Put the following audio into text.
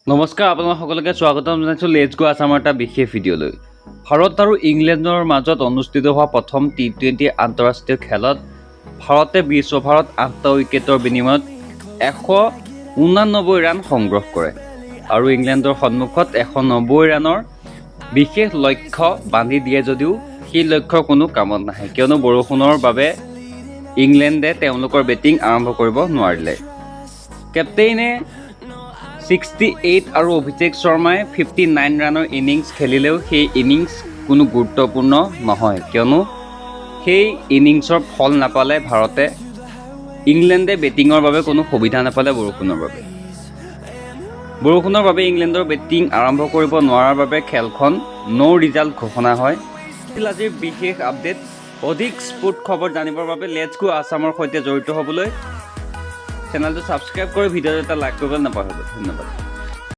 নমস্কাৰ আপোনালোক সকলোকে স্বাগতম জনাইছো লেটস গো আসামৰ এটা বিশেষ ভিডিঅ'লৈ। ভাৰত আৰু ইংলেণ্ডৰ মাজত অনুষ্ঠিত হোৱা প্ৰথম টি20 আন্তঃৰাষ্ট্ৰীয় খেলত ভাৰতে 20 অভাৰত 8টা উইকেটৰ বিনিময়ত 189 ৰান সংগ্ৰহ কৰে আৰু ইংলেণ্ডৰ সন্মুখত 190 ৰানৰ বিশেষ লক্ষ্য বান্ধি দিয়ে যদিও সেই লক্ষ্যৰ কোনো কামত নাহে, কিয়নো বৰষুণৰ বাবে ইংলেণ্ডে তেওঁলোকৰ বেটিং আৰম্ভ কৰিব নোৱাৰিলে। কেপ্টেইনে 68 আৰু অভিষেক শৰ্মাই 59 ৰানৰ ইনিংছ খেলিলেও সেই ইনিংছ কোনো গুৰুত্বপূৰ্ণ নহয়, কিয়নো সেই ইনিংছৰ ফল নাপালে ভাৰতে। ইংলেণ্ডে বেটিঙৰ বাবে কোনো সুবিধা নাপালে বৰষুণৰ বাবে ইংলেণ্ডৰ বেটিং আৰম্ভ কৰিব নোৱাৰাৰ বাবে খেলখন ন' ৰিজাল্ট ঘোষণা হয়। আজিৰ বিশেষ আপডেট, অধিক স্পৰ্ট খবৰ জানিবৰ বাবে লেটস গো আসামৰ সৈতে জড়িত হ'বলৈ চেনেলটো ছাবস্ক্ৰাইব কৰি ভিডিঅ'টো এটা লাইক কৰিবলৈ নাপাহৰিব। ধন্যবাদ।